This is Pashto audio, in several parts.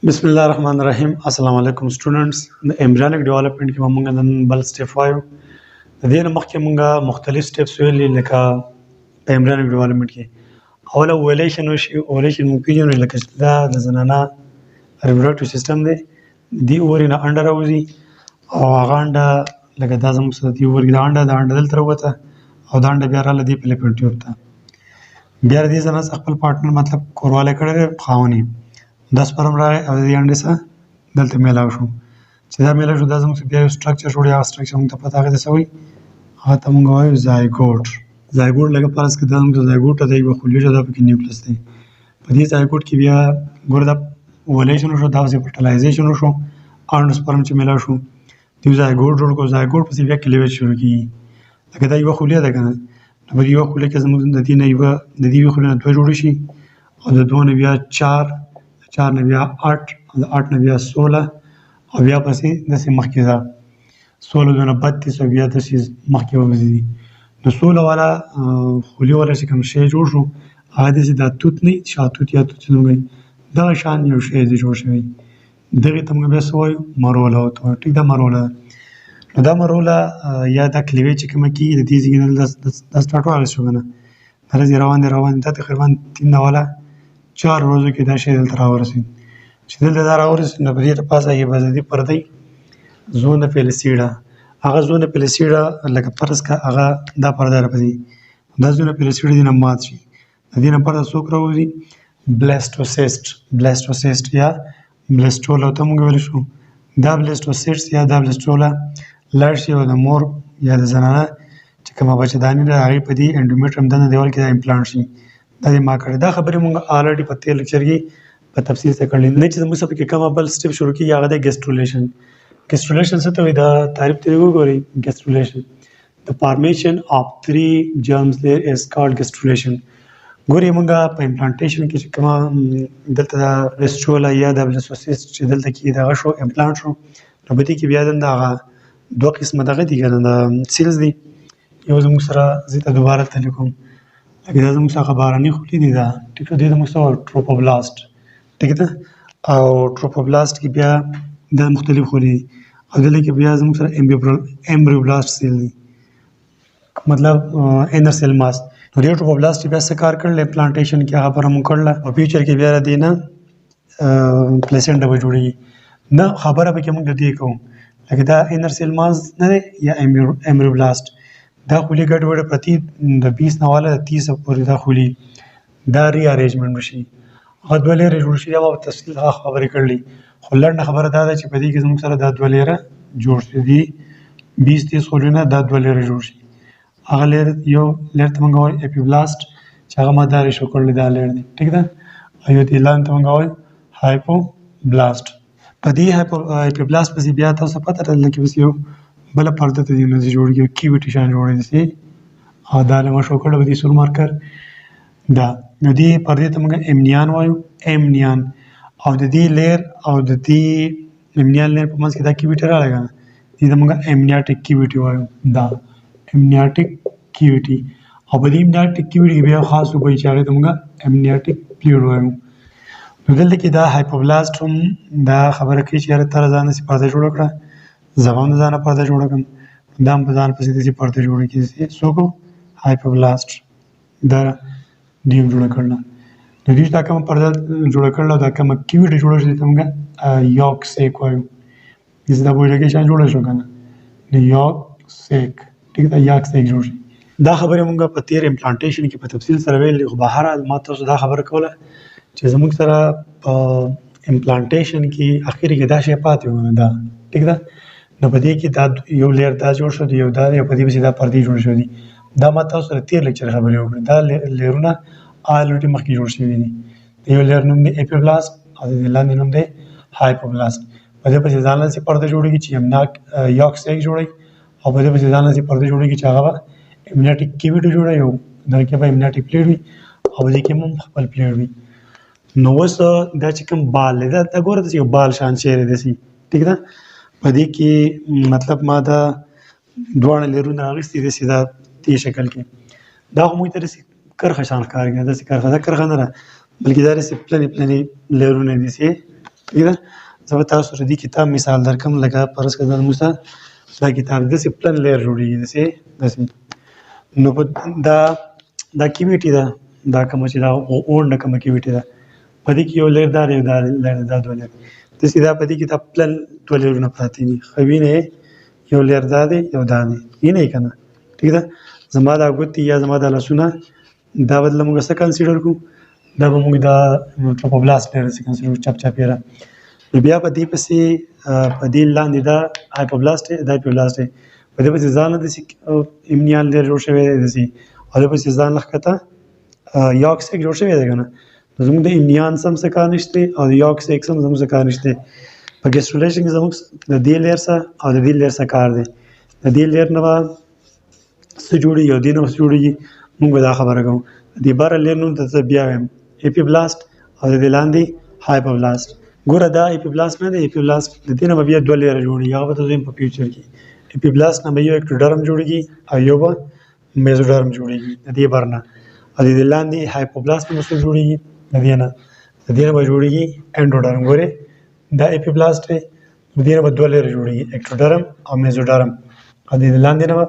بسم الله الرحمن الرحیم. السلام علیکم سټوډنټس. د ایمبریونیک ډیولپمنٹ کې موږ نن بل سټیپ وایو. د دې نه مخکې موږ مختلف سټیپس ویلي لکه په ایمبریونیک ډیولپمنٹ کې اوله اوولیشن وشي. اوولیشن موږ پیژنو لکه چې دا د زنانه ریپروډکټیو سیستم دی. دې اوري نه انډه راوځي او هغه انډه لکه دا زموږ سره دې اوري دا انډه دلته راووته او دا انډه بیا راغله دې فلپین ټیوب ته. بیا د دې زنانه څخه خپل پارټنر مطلب کوروالی کړی دی خاوند یې 10 پرم راغی او د دې انډې سره دلته میلاو شو. چې دا میلاو شو دا زموږ بیا یو سټرکچر جوړوي. هغه سټرکچر موږ ته پته هغې ته څه وایي؟ هغه ته موږ وایو زایګوټ. زایګوټ لکه فرض کړه دا زموږ زایګوټ دی، یوه خلیج ده، پکې نیوکلس دی. په دې زایګوټ کې بیا ګوره دا اوولیشن وشو، دغسې فرټیلایزیشن وشو، انډ سپرم چې میلاو شو دوی زایګوټ جوړ کړو. زایګوټ پسې بیا کلیویج شروع کېږي. لکه دا یوه خلیه ده که نه، نو په دې یوه خلیه کې زموږ د دې نه د دې یوې خلیې نه دوه جوړې شي او د دوه نه بیا 4 نه بیا 8 د 8 نه بیا 16 او بیا پسې داسې مخکې ځه 16 دونه 32 او بیا داسې مخکې وځي. نو 16 والا خولي والا چې کوم شی جوړ شو هغه داسې دا توت نه شاتوت یا توت چې موږ وایو دغه شان یو شی دی جوړ شوی. دغې ته موږ بیا څه وایو؟ مروله ورته وایو. ټیک ده، مروله ده. نو دا مروله یا دا کلیوې چې کومه کېږي د دې ځای نه دا سټارټ واخیست شو که نه، دغسې روان دی دا تقریبا 3 والا 4 ورځو کې دا شی دلته راورسېد. چې دلته دا راورسېد نو په دې پاسه یې بزدي پردی زونه پیلسیډه. هغه زونه پیلسیډه لکه فرض کړه هغه دا پرده راپسې دا زونه پیلسیډه دې نه مات شي. د دې نه پرته څوک راوځي؟ بلاسټوسیسټ یا بلاسټولا ورته موږ ویلی شو. دا بلاسټوسیسټ یا دا بلاسټولا لاړ شي او د مور یا د زنانه چې کومه بچه‌داني ده هغې په دې انډومیټریم دننه دیوال کې دا امپلانټ شي. دا دې ما کړی. دا خبرې موږ الریډي په تېر لیکچر کې په تفصیل سره کړلې. نه چې زموږ څخه پکې کومه بل سټیپ شروع کېږي هغه دی ګیسټرولیشن. ګیسټرولیشن څه ته وایي؟ دا تعریف ترې وګورئ. ګیسټرولیشن د فارمیشن اف 3 جرمز لیر از کالډ ګیسټرولیشن. ګورئ موږ په امپلانټیشن کې چې کومه دلته دا بلاسټولا یا دا بلاسټوسیسټ چې دلته کې دغه شو امپلانټ شو نو په دې کې بیا دنده هغه دوه قسمه دغه دي که نه د سیلز دي. یو زموږ سره زه ته دوباره تللی کوم لکه دا زموږ څخه بهرني خولي دي دا ټیک ده. دې ته موږ څه وایو؟ ټروپوبلاست. ټیک ده. او ټروپوبلاست کې بیا دا مختلف خولي دي او دلته کې بیا زموږ سره امبریوبلاست سیل دي، مطلب انر سیل ماس. نو دې ټروپوبلاست بیا څه کار کړل؟ امپلانټیشن کې هغه خبره موږ کړله او فیوچر کې بیا د دې نه پلیسنټا به جوړېږي. نه خبره پکې موږ د دې کوو لکه دا انر سیل ماس نه دی یا امبریوبلاست. دا خولي ګډ وډ پرتې د 20 نه والا 30 پورې دا خولي دا ری ارینجمنټ وشي. هغه دوه لیرې جوړ شي. دا په تفصیل هغه خبرې کړلې خو لنډه خبره دا ده چې په دې کې زموږ سره دا دوه لیره جوړ شي دي 20-30 خولي نه دا دوه لیره جوړ شي. هغه لیر یو لیر ته موږ وایو اپیبلاست چې هغه ما دا ریشو کړلی دا لیر دی. ټیک ده. او یو دې لاندې ته موږ وایو هایپوبلاست. په دې اپیبلاست پسې بیا تاسو پته لرله کې بس یو بله پرده ته دې نه جوړېږي کیویټي شان جوړېږي داسې او دا نه مشو کړی به دې سور مارکر دا. نو دې پردې ته موږ امنیان وایو. امنیان او د دې لیر او د دې امنیان لیر په منځ کې دا کیویټي راغلی که نه دې ته موږ امنیاټیک کیویټي وایو. دا امنیاټیک کیویټي او په دې امنیاټیک کیویټي کې بیا خاص وبهي چې هغې ته موږ امنیاټیک فلویډ وایو. نو دلته کې دا هایپوبلاست هم دا خبره کوي چې یاره ته له ځان داسې پرده جوړه کړه، زه به هم د ځانه پرده جوړه کړم، دا هم په ځان پسې داسې پرده جوړه کړي. څوک هایپوبلاست دا دوی هم جوړه کړله. نو دوی چې دا کومه پرده جوړه کړله او دا کومه کیویټي جوړه شوه دې ته موږ یاک سیک وایو. داسې دا بویډکۍ شان جوړه شوه که نه نو یاک سیک. ټیک ده. یاک سیک جوړ شي. دا خبرې موږ په تېر امپلانټیشن کې په تفصیل سره ویلې خو بهرحال ما تاسو دا خبره کوله چې زموږ سره په امپلانټیشن کې اخر کې دا شی پاتې و نه دا. ټیک ده. نو په دې کې دا یو لیر دا جوړ شو دی یو دا دی او په دې پسې دا پردې جوړ شوي دي. دا ما تاسو سره تېر لیکچر خبرې وکړې. دا لیرونه الریډي مخکې جوړ شوي دي. د یو لیر نوم دی اپیبلاست او د دې لاندې نوم دی هایپوبلاست. په دې پسې ځان له پرده جوړېږي چې یاک سیک جوړوي او په دې پسې ځان له پرده جوړېږي چې هغه به امنیاټیک کیویټي جوړوي او دغه کې به امنیاټیک پلیټ وي او په دې کې هم خپل پلیټ وي. نو اوس دا چې کوم بال دی دا ګوره داسې یو بال شان شی دی داسې. ټیک ده. په دې کې مطلب ما دا دواړه لیرونه راغستي داسې دا دې شکل کې دا خو موږ ته داسې کرښه شان ښکارېږي. داسې کرښه دا کرښه نه ده بلکې دا داسې پلنې لیرونه دي چې ٹھیک ده زه به تاسو سره دې کتاب مثال درکړم لکه فرض کړه زموږ دا کتاب داسې پلن لیر جوړېږي داسې نو په دا کیویټي ده دا کومه چې دا اونډه کومه کیویټي ده په دې کې یو لیر دا دی یو دا لیر دا دوه لیر داسې دا په دې کې دا پلن دوه لیرونه پراته دي ښه وینئ یو لیر دا دی یو دا دی وینئ که نه ټیک ده زما دا ګوتې یا زما دا لاسونه دا بدله موږ څه کنسیډر کړو دا به موږ دا ټروپوبلاست لیر څه کنسیډر کړو چپ چاپېره نو بیا په دې پسې په دې لاندې دا هایپوبلاست دی دا هایپوبلاست دی په دې پسې ځان له داسې امنیان لیر جوړ شوی دی داسې او دې پسې ځان له ښکته یاکسیک جوړ شوی دی که نه نو زموږ د امنیان سم څه کار نشته او د یاکسیک سم زموږ څه کار نشته په ګیسټرولیشن کې زموږ د دې لیر څه او د دې لیر څه کار دی د دې لیر نه به څه جوړېږي او دې نه به څه جوړېږي موږ به دا خبره کوو د دې بره لیر نوم ته زه بیا وایم اپیبلاست او د دې لاندې هایپوبلاست ګوره دا اپیبلاست نه دی اپیبلاست د دې نه به بیا دوه لیره جوړېږي هغه به ته زه په فیوچر کې اپیبلاست نه به یو اکټوډرم جوړېږي او یو به میزوډرم جوړېږي د دې بر نه او د دې لاندې هایپوبلاست نه به څه جوړېږي د دې نه به جوړېږي انډوډرم ګورې دا اپیبلاست دی د دې نه به دوه لیره جوړېږي اکټوډرم او میزوډرم او د دې لاندې نه به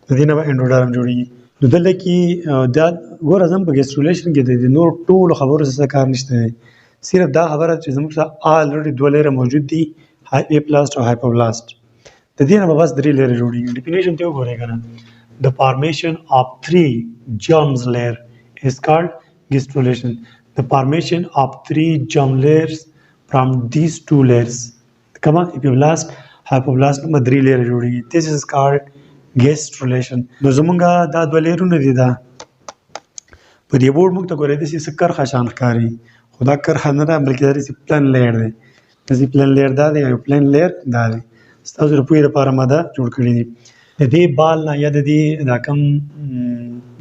د دې نه به انډوډرم جوړېږي نو دلته کې دا ګوره زم په ګیسټرولیشن کې د نور ټولو خبرو څه کار نشته دی صرف دا خبره چې زموږ سره آلریډي دوه لیره موجود دي اپیبلاست او هایپوبلاست د دې نه به بس درې لیره جوړېږي ډیفینیشن ته وګورئ که نه The formation of three germs layer is called gastrulation. The formation of three germ layers from these two layers. Come on, epiblast, hypoblast, number three layer جوړیږي. This is called gastrulation. نو زمونږه دا دوه لیرونه دي دا په دې بورډ موږ ته ګورئ داسې څه کرښه شان ښکاري خو دا کرښه نه ده بلکې دا داسې پلن لیر دی داسې پلن لیر دا دی او پلن لیر دا دی ستاسو د پوهې لپاره ما دا جوړ کړي دي د دې بال نه یا د دې دا کوم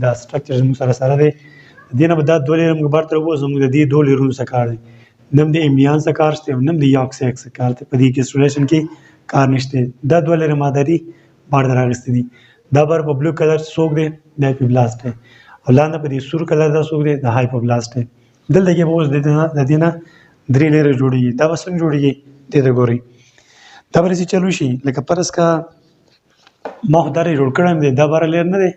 دا سټرکچر زموږ سره دی د دې نه به دا دوه لیره موږ بار ته راوباسو زموږ د دې دوه لیرونو څه کار دی نه هم د امنیان څه کار شته نه هم د یاکسیک څه کار دی په دې ګیسټرولیشن کې کار نشته دا دوه لیره ماده دي بار ته راغستې دي دا بار په بلو کلر څوک دی د اپیبلاست دی او لاندې په دې سور کلر دا څوک دی د هایپوبلاست دی دلته کې به اوس د دې نه درې لیره جوړېږي دا به څنګه جوړېږي دې ته ګورئ دا به داسې چلو شي لکه فرض کا ما خو دا جوړ کړی دی دا باره لیر نه دی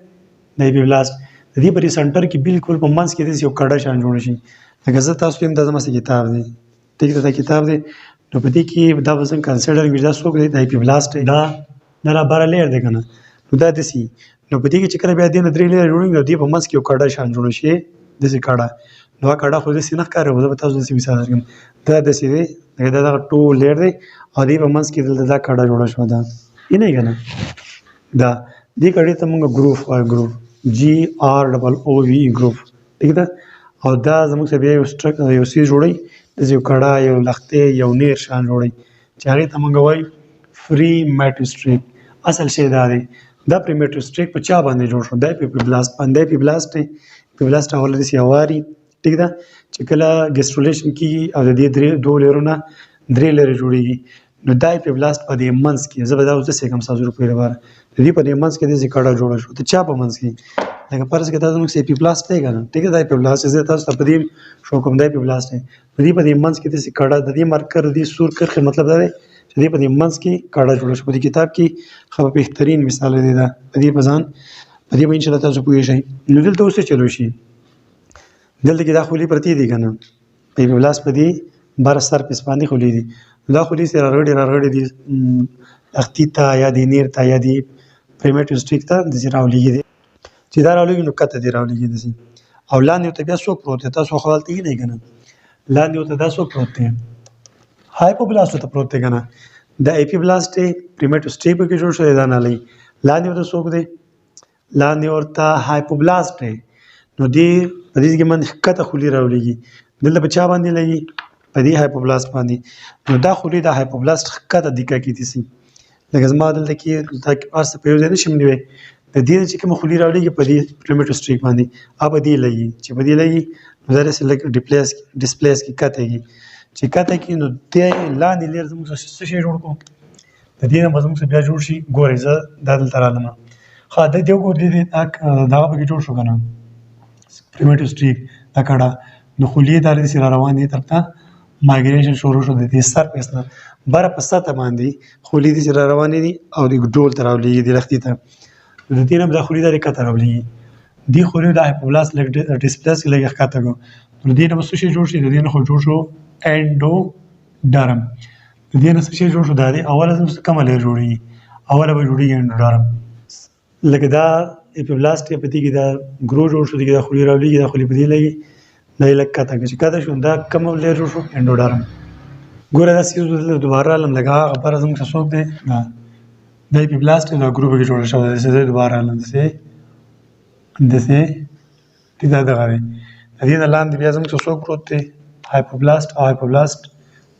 د اپیبلاست د دې په دې سنټر کې بالکل په منځ کې داسې یو کډه شان جوړ شي لکه زه تاسو یم دا زما څه کتاب دی ټیک ده دا کتاب دی نو په دې کې دا به څنګه کنسیډر کړي دا څوک دی د اپیبلاست دی دا باره لیر دی که نه نو دا داسې نو په دې کې چې کله بیا دې نه درې لیره جوړېږي نو دې په منځ کې یو کډه شان جوړ شي داسې کډه نو هغه کډه خو داسې نه ښکاري خو زه به تاسو داسې مثال درکړم دا داسې دی لکه دا دغه ټول لیر دی او دې په منځ کې دلته دا کډه جوړه شوه دا وینئ که نه دا دې کډې ته موږ ګروپ وایو ګروپ GROOV ګروپ ټیک ده او دا زموږ سره بیا یو څیز جوړوي داسې یو کډه یو لښتې یو نیر شان جوړوي چې هغې ته موږ وایو فري میټوسټریک اصل شی دا دی دا پرې میټوسټریک په چا باندې جوړ شو دا اپیبلاست باندې اپیبلاست هغه داسې هواري ټیک ده چې کله ګیسټرولیشن کېږي او د دې دوه لیرونه درې لیرې جوړېږي نو دا اپیبلاست په دې منځ کې زه به دا اوس داسې کوم ستاسو د پوهې لپاره د دې په دې منځ کې داسې کډه جوړه شوه د چا په منځ کې لکه فرض کړه دا زموږ اپیبلاست دی که نه ټیک ده دا اپیبلاست زه تاسو ته په دې شو کوم دا اپیبلاست دی د دې په دې منځ کې داسې کډه د دې مارکر د دې سور کرښې مطلب دا دی چې دې په دې منځ کې کډه جوړه شوه په دې کتاب کې ښه بهترین مثال دی دا په دې په ځان په دې به انشاءالله تاسو پوه شئ نو دلته اوس څه چلو شي دلته کې دا خولې پرتې دي که نه اپیبلاست په دې بره سرفیس باندې خولې دي دا خولې سره راغړې دي لښتي ته یا دې نیر ته یا دې پریمیټوسټریک ته داسې راولېږي دي چې دا راولېږي نو کته دې راولېږي داسې او لاندې ورته بیا څوک پروت دی تاسو خو هلته وینئ که نه لاندې ورته دا څوک پروت دی هایپوبلاست ورته پروت دی که نه دا اپیبلاست دی پریمیټوسټریک پکې جوړ شوی دا نالۍ لاندې ورته څوک دی لاندې ورته هایپوبلاست دی نو دې په دې کې باندې ښکته خولې راولېږي دلته په چا باندې لګي په دې هایپوبلاست باندې نو دا خولې د هایپوبلاست ښکته دیکه کېدی شي لکه زما دلته کې دا هر څه په یو ځای نشم نیوی د دې چې کومه خولې راولېږي په دې پریمیټوسټریک باندې په دې لګي چې په دې لګي نو دا داسې لږ ډسپلیس کې کتهږي چې کته کې نو دې لاندې لیر زموږ څه شی جوړ کړو د دې نه به زموږ بیا جوړ شي ګورئ زه دا دلته رالمه ښه د دې وګورئ دغه پکې جوړ شو که نه پریمیټوسټریک دا کډه نو خولې دا داسې را روان دي طرف ته مایګریشن شروع شو د دې سرفیس نه بره په سطح باندې خولې دي چې را روانې دي او د ډول ته راولېږي د لښتې ته د دې نه به دا خولې دا د کته راولېږي دې خولې د هایپوبلاست لږ ډسپلیس لږ ښکته کړو نو د دې نه به څه شی جوړ شي د دې نه خو جوړ شو انډوډرم د دې نه څه شی جوړ شو دا دی اوله کومه لیر جوړېږي اوله به جوړېږي انډوډرم لکه دا اپیبلاست په دې کې دا ګرو جوړ شو دغه خولې راولېږي دا خولې په دې لګي دا یې لږ کته کړي چې کته شو دا کومه لیر جوړ شو انډوډرم ګوره دا سیز دوباره علم لګه هغه خبره زموږ څه څوک دی دا اپیبلاست دا ګرو پکې جوړ شوی دی چې دوباره علم داسې ټیک دا دغه دی د دې نه لاندې بیا زموږ څه څوک پروت دی هایپوبلاست او هایپوبلاست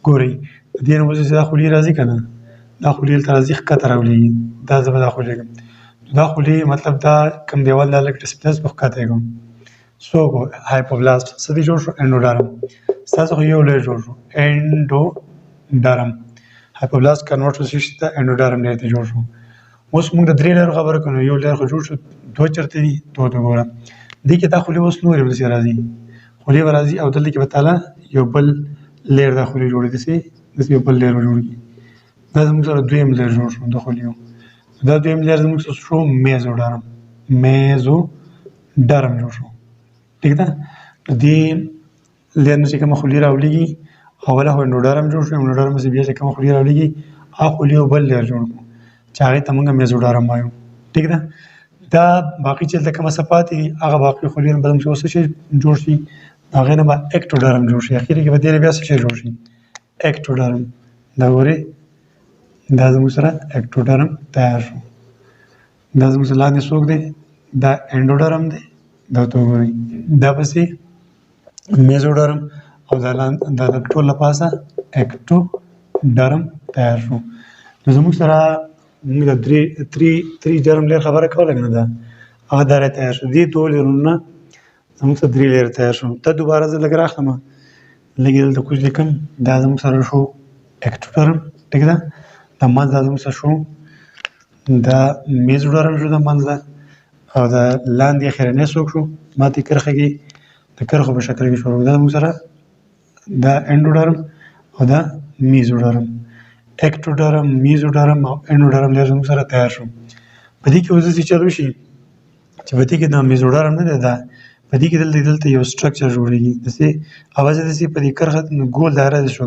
ګورئ د دې نه وروسته چې دا خولې راځي که نه دا خولې دلته راځي ښکته راولېږي دا زه به دا خولې کړم دا خولې مطلب دا کوم دیوال دا لږ ډسپلیس به ښکته یې کړم څوک هایپوبلاست څه دې جوړ شو انډوډرم ستاسو خو یو لیر جوړ شو انډوډرم هایپوبلاست کنورټ شو څه شي ته انډوډرم لیر ته جوړ شو اوس موږ د درې لیر خبره کوو یو لیر خو جوړ شو دوه چېرته دي دوه ته ګوره دې کې دا خولې اوس نورې ورسې راځي خولې به راځي او دلته کې به تاله یو بل لیر دا خولې جوړې داسې یو بل لیر به جوړېږي دا زموږ سره دویم لیر جوړ شو د خولېو دا دویم لیر زموږ سره شو میزوډرم جوړ شو ټیک ده دې لیر نه چې کومه خولې راولېږي اوله خو انډوډرم جوړ شو انډوډرم پسې بیا چې کومه خولې راولېږي هغه خولې یو بل لیر جوړ کړو چې هغې ته موږ میزوډرم وایو ټیک ده دا باقي چې دلته کومه څه پاتې دي هغه باقي خولې نه به زموږ څه شی جوړ شي هغې نه به اکټوډرم جوړ شي اخر کې به دې نه بیا څه شی جوړ شي اکټوډرم دا ګورې دا زموږ سره اکټوډرم تیار شو دا زموږ سره لاندې څوک دی دا انډوډرم دی دا ته وګورئ دا پسې میزوډرم او دا د ټول له پاسه اکټوډرم تیار شو نو زموږ سره موږ د درې جرم لیر خبره کوله که نه ده هغه دا رای تیار شو دې دوه لیرونه زموږ سره درې لیر تیار شو ته دوباره زه لږ راخلم لږ یې دلته کوچ لیکم دا زموږ سره شو اکټوډرم ټیک ده دا منځ دا زموږ سره شو دا میزوډرم شو دا منځ ده او دا لاندې اخرنی څوک شو ماتې کرښه کې د کرښو په شکل کې شروع دا زموږ سره دا انډوډرم او دا میزوډرم اکټوډرم میزوډرم او انډوډرم لیر زموږ سره تیار شو په دې کې اوس داسې چل وشي چې په دې کې دا میزوډرم نه دی دا په دې کې دلته یو سټرکچر جوړېږي داسې اوازې داسې په دې کرښه ګول دایره داسې شو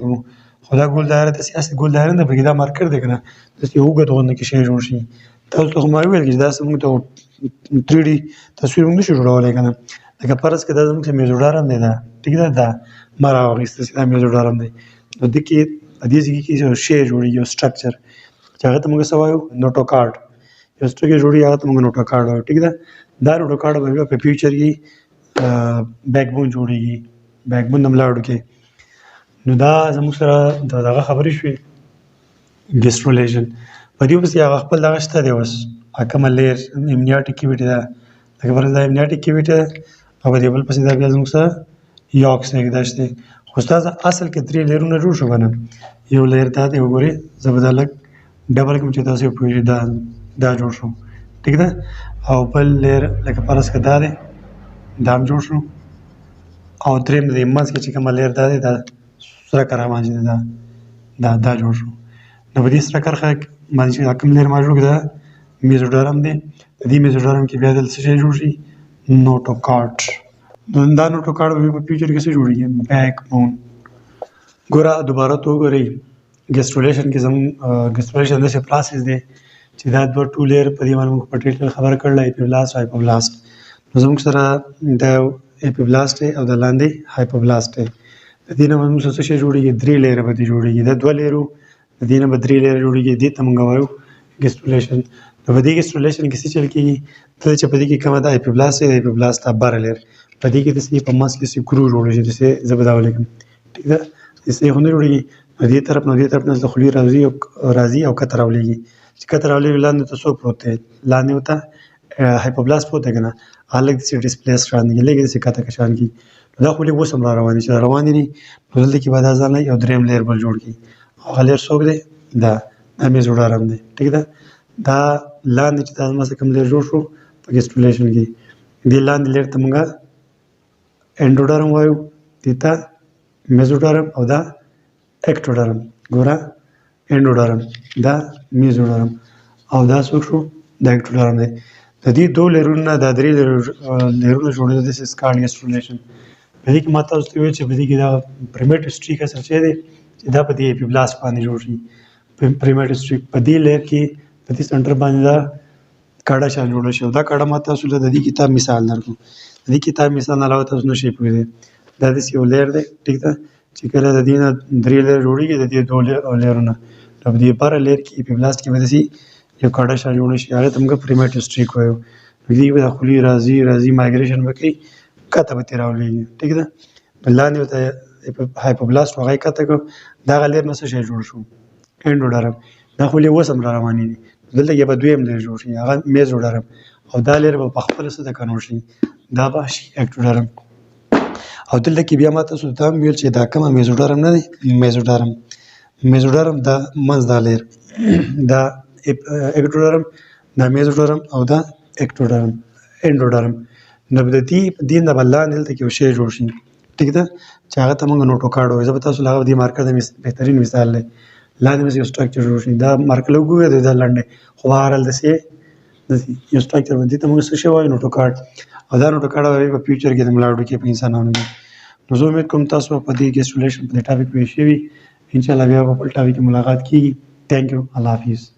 خو دا ګول دایره داسې هسې ګول دایره نه پکې دا مارکر دی که نه داسې اوږد غوندې کې شی جوړ شي تاسو ته خو ما وویل چې داسې موږ ته 3D تصویر موږ نشو جوړولی که نه لکه فرض کړه دا زموږ سره میزوډرم دی دا ټیک ده دا ما راواخیسته چې دا میزوډرم دی نو دې کې په دې ځای کې یو شی جوړېږي یو سټرکچر چې هغه ته موږ څه وایو نوټوکارډ یو سټرکچر جوړېږي هغه ته موږ نوټوکارډ وایو ټیک ده دا نوټوکارډ به بیا په فیوچر کې بیک بون جوړېږي بیک بون د ملاړو کې نو دا زموږ سره دغه خبرې شوې ګیسټرولیشن په دې پسې هغه خپل دغه شته دی اوس کومه لیر امنیاټیک کیویټي ده لکه فرض دا امنیاټیک کیویټي ده او په دې بل پسې دا بیا زموږ سره یاکس نږدې شته خو ستاسو اصل کې درې لیرونه جوړ شو که نه یو لیر دا دی وګورئ زه به دا لږ ډبل کړم چې تاسو یې پوهېږئ دا جوړ شو ټیک ده او بل لیر لکه فرض کړه دا دی دا هم جوړ شو او درېیم د دې منځ کې چې کومه لیر دا دی دا سره کرښه باندې دی دا جوړ شو نو په دې سره کرښه باندې چې کوم لیر ما جوړ کړ دا میزوډرم دی د دې میزوډرم کې بیا دلته څه شی جوړ شي نوټوکارډ دا نوټوکارډ به په فیوچر کې څه جوړېږي بیک بون ګوره دوباره تو وګورئ ګیسټرولیشن کې زموږ ګیسټرولیشن داسې پروسس دی چې دا دوه ټو لیر په دې باندې موږ په ډیټیل خبره کړله اپیبلاست او هایپوبلاست نو زموږ سره دا اپیبلاست دی او د لاندې هایپوبلاست دی د دې نه به موږ څه شی جوړېږي درې لیره به دې جوړېږي د دوه لیرو د دې نه به درې لیره جوړېږي دې ته موږ وایو ګیسټرولیشن نو په دې ګیسټرولیشن کې څه چل کېږي کله چې په دې کې کومه د اپیبلاست دی د اپیبلاست بره لیر په دې کې داسې په منځ کې داسې ګرو جوړ شي داسې زه به دا ولیکم ټیک ده داسې خو نه جوړېږي نو دې طرف نه دې طرف نه خولې راځي او کته راولېږي چې کته راولېږي لاندې ته څوک پروت دی لاندې ورته هایپوبلاست پروت دی که نه هغه لږ داسې ډسپلیس شان دي لږ داسې کته که شان کړي نو دا خولې اوس هم را روانې چې را روانې دي نو دلته کې به دا ځان یو درېیم لیر بل جوړ کړي هغه لیر څوک دی دا میزوډرم دی ټیک ده دا لاندې چې دا زما څه کوم لیر جوړ شو په ګیسټرولیشن کې دې لاندې لیر ته موږ انډوډرم وایو دې ته میزوډرم او دا اکټوډرم، ګوره انډوډرم، دا میزوډرم او دا څوک شو؟ دا اکټوډرم دی. د دې دوه لیرونو نه دا درې لیرونه جوړېږي. دس از کالډ ګیسټرولیشن. په دې کې ما تاسو ته ویل چې په دې کې دا پریمیټ سټریک اصل شی دی چې دا په دې اپیبلاست باندې جوړ شي. پریمیټ سټریک په دې لیر کې په دې سنټر باندې دا کاډه شان جوړه شي. دا کاډه ما تاسو ته د دې کتاب مثال درکړو. د دې کتاب مثال علاوه تاسو نشئ پوهېدی. دا داسې یو لیر دی، ټیک ده، چې کله د دې نه درې لیر جوړېږي، د دې دوه لیرونه نو په دې بره لیر کې اپیبلاست کې به داسې یو کاډه شان جوړه شي. هغې ته موږ پریمیټ سټریک وایو. نو دې به د خولې راځي مایګریشن به کوي، کته به ترې راولېږي، ټیک ده. لاندې ورته هایپوبلاست هغه یې کته کړ، دغه لیر نه څه شی جوړ شو؟ انډوډرم. دا خولې اوس هم را روانې دي. دلته کې به دویم لیر جوړ شي، هغه میزوډرم، او دا لیر به په خپله څه ته کنورټ شي؟ دا به شي اکټوډرم. او دلته کې بیا ما تاسو ته هم ویل چې دا کومه میزوډرم نه دی، میزوډرم دا منځ دا لیر، دا اکټوډرم، دا میزوډرم او دا اکټوډرم انډوډرم. نو د دې نه به لاندې دلته کې یو شی جوړ شي، ټیک ده، چې هغه ته موږ نوټوکارډ وایو. زه به تاسو له هغه دې مارکر د بهترین مثال دی. لاندې مې یو سټرکچر جوړ شي، دا مارکر لږ وګورئ، دا لنډ دی، خو بهرحال داسې یو سټرکچر باندې ته موږ څه شی وایو؟ نوټوکارډ. او دا نوټوکارډ به په فیوچر کې د ملاړو کې په انسانانو کې. نو زه امید کوم تاسو په دې ګیسټرولیشن په دې ټاپک پوه شوي. انشاءالله بیا په بل ټاپک کې ملاقات کېږي. تھینک یو. الله حافظ.